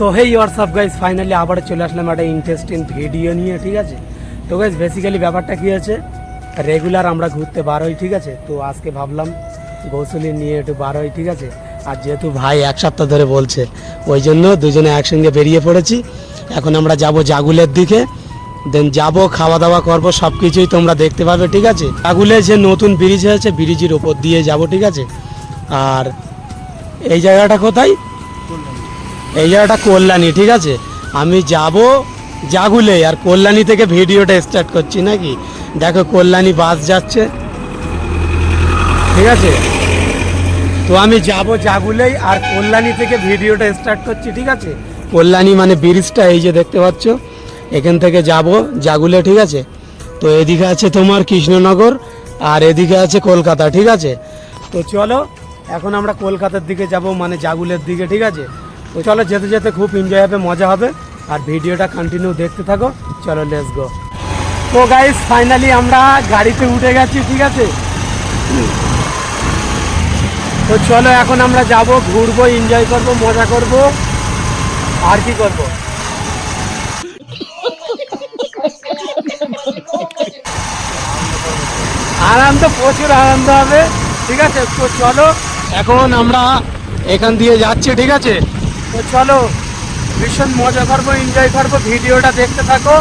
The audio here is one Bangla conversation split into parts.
So hey WhatsApp guys, finally আবার চলে আসলাম একটা ইন্টারেস্টিং ভিডিও নিয়ে। ঠিক আছে, তো গাইজ বেসিক্যালি ব্যাপারটা কী আছে, রেগুলার আমরা ঘুরতে বার হই। ঠিক আছে, তো আজকে ভাবলাম গৌসুলি নিয়ে একটু বার হই। ঠিক আছে, আর যেহেতু ভাই এক সপ্তাহ ধরে বলছে, ওই জন্য দুজনে একসঙ্গে বেরিয়ে পড়েছি। এখন আমরা যাব জাগুলের দিকে, দেন যাব, খাওয়া দাওয়া করবো, সব কিছুই তোমরা দেখতে পাবে। ঠিক আছে, জাগুলে যে নতুন ব্রিজ হয়েছে, ব্রিজের ওপর দিয়ে যাব। ঠিক আছে, আর এই জায়গাটা কোথায়? এই জায়গাটা কল্যাণী। ঠিক আছে, আমি যাব জাগুলে, আর কল্যাণী থেকে ভিডিওটা স্টার্ট করছি নাকি। দেখো কল্যাণী বাস যাচ্ছে। ঠিক আছে, তো আমি যাব জাগুলেই, আর কল্যাণী থেকে ভিডিওটা স্টার্ট করছি। ঠিক আছে, কল্যাণী মানে ব্রিজটা এই যে দেখতে পাচ্ছ, এখান থেকে যাব জাগুলে। ঠিক আছে, তো এদিকে আছে তোমার কৃষ্ণনগর, আর এদিকে আছে কলকাতা। ঠিক আছে, তো চলো এখন আমরা কলকাতার দিকে যাব, মানে জাগুলের দিকে। ঠিক আছে, তো চলো যেতে যেতে খুব এনজয় হবে, মজা হবে, আর ভিডিওটা কন্টিনিউ দেখতে থাকো। চলো লেটস গো। তো গাইস ফাইনালি আমরা গাড়িতে উঠে গেছি। ঠিক আছে, তো চলো এখন আমরা যাব, ঘুরবো, এনজয় করব, মজা করব, আর কি করব। আনন্দ, প্রচুর আনন্দ হবে। ঠিক আছে, তো চলো এখন আমরা এখান দিয়ে যাচ্ছি। ঠিক আছে, তো চলো ভীষণ মজা করবো, এনজয় করবো, ভিডিওটা দেখতে থাকো।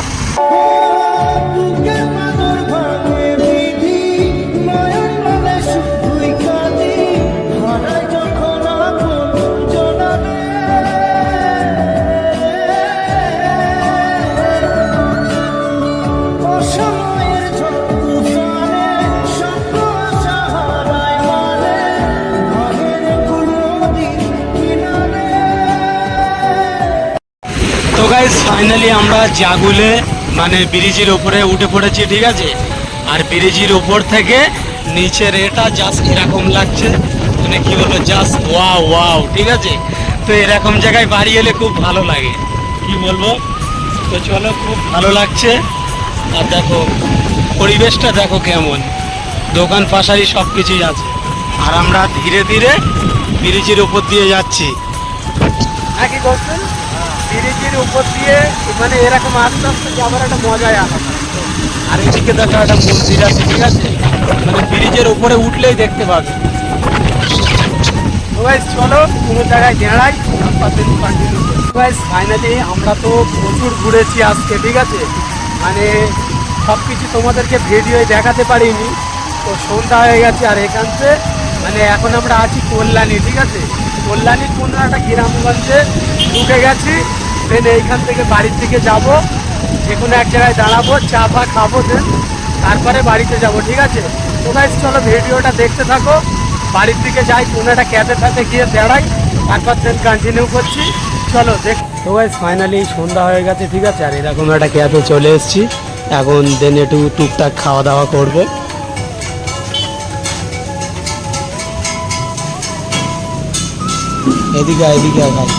তো গাইস ফাইনালি আমরা জাগুলে মানে ব্রিজের উপরে উঠে পড়েছি। ঠিক আছে, আর ব্রিজের উপর থেকে নিচের এটা জাস্ট এরকম লাগছে, মানে কি বলবো, জাস্ট ওয়াও ওয়াও। ঠিক আছে, তো এরকম জায়গায় বাড়ি এলে খুব ভালো লাগে, কি বলবো। তো চলো, খুব ভালো লাগছে। আর দেখো পরিবেশটা দেখো কেমন, দোকান পাশারি সব কিছুই আছে, আর আমরা ধীরে ধীরে ব্রিজের উপর দিয়ে যাচ্ছি। হ্যাঁ, কি করছেন? ব্রিজের উপর দিয়ে মানে এরকম আস্তে আস্তে যাবার একটা মজাই আলাদা। আর এদিকে দেখা একটা মন্দির আছে। ঠিক আছে, মানে ব্রিজের উপরে উঠলেই দেখতে পাবে। চলো কোনো জায়গায় দাঁড়াই, ফাইনালি আমরা তো প্রচুর ঘুরেছি আজকে। ঠিক আছে, মানে সব কিছু তোমাদেরকে ভিডিও দেখাতে পারিনি, তো সন্ধ্যা হয়ে গেছে। আর এখান থেকে মানে এখন আমরা আছি কল্যাণী। ঠিক আছে, কল্যাণীর কোনো একটা গ্রামগঞ্জে ঢুকে গেছি। দেন এইখান থেকে বাড়ির দিকে যাব, যে কোনো এক জায়গায় দাঁড়াবো, চা ফা খাবো, দেন তারপরে বাড়িতে যাব। ঠিক আছে, তো গাইস চলো ভিডিওটা দেখতে থাকো, বাড়ির দিকে যাই, কোনো একটা ক্যাফে ফ্যাফে গিয়ে দাঁড়াই, তারপর দেন কন্টিনিউ করছি। চলো দেখ। তো গাইস ফাইনালি সন্ধ্যা হয়ে গেছে। ঠিক আছে, আর এরকম একটা ক্যাফে চলে এসেছি, এখন দেন একটু টুকটাক খাওয়া দাওয়া করবো। এদিকে এদিকে ভাই।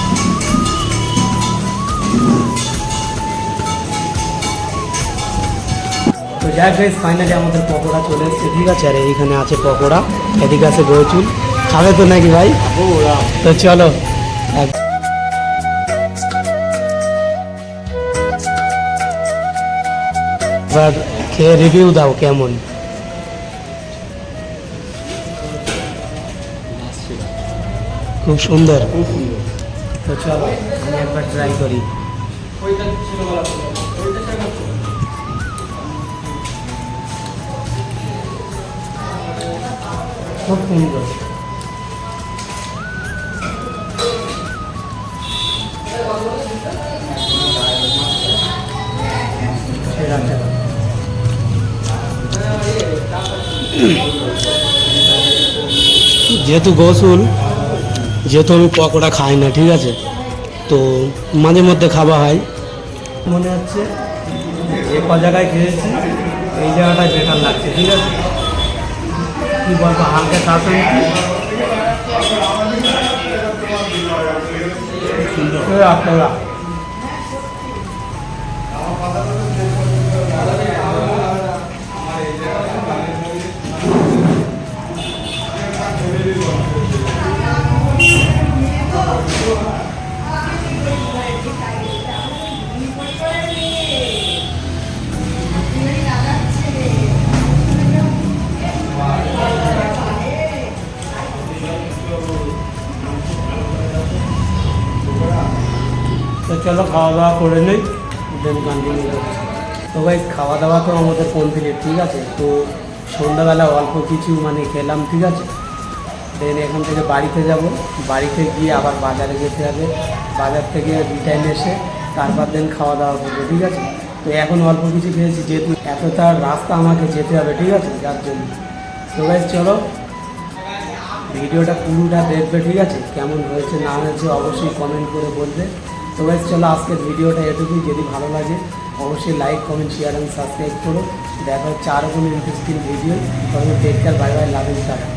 তো যাই গাইস ফাইনালি আমাদের পকোড়া চলে এসেছে। ঠিক আছে, আর এইখানে আছে পকোড়া, এদিকে আছে গৌচুল। খাবে তো নাকি ভাই? তো চলো এবার খেয়ে রিভিউ দাও কেমন। খুব সুন্দর। তো চলো আমি একবার ট্রাই করি। খুব সুন্দর। যেহেতু গোসুল, যেহেতু আমি পকোড়া খাই না, ঠিক আছে, তো মাঝে মধ্যে খাওয়া হয়। মনে হচ্ছে যে ক জায়গায় খেয়েছি এই জায়গাটায় বেটার লাগছে। ঠিক আছে, কি বলবো, হালকা শাসন আপনারা চলো খাওয়া দাওয়া করে নিই, দেন কন্টিনিউ করছি। তো ভাই খাওয়া দাওয়া তো আমাদের কমপ্লিট, ঠিক আছে। তো সন্ধ্যাবেলা অল্প কিছু মানে খেলাম, ঠিক আছে। দেন এখান থেকে বাড়িতে যাব, বাড়িতে গিয়ে আবার বাজারে যেতে হবে, বাজার থেকে রিটার্ন এসে তারপর দেন খাওয়া দাওয়া করবো, ঠিক আছে। তো এখন অল্প কিছু খেয়েছি, যেহেতু এতটা রাস্তা আমাকে যেতে হবে, ঠিক আছে, যার জন্য। তো ভাই চলো ভিডিওটা পুরোটা দেখবে, ঠিক আছে। কেমন হয়েছে না হয়েছে অবশ্যই কমেন্ট করে বলবে। তো ভাই চলো আজকের ভিডিওটা এটুকুই। যদি ভালো লাগে অবশ্যই like, comment, share and subscribe করো। দেখা হচ্ছে আরও কোনো ইন্টারেস্টিং ভিডিও। তবে take care, bye bye, love you, tata.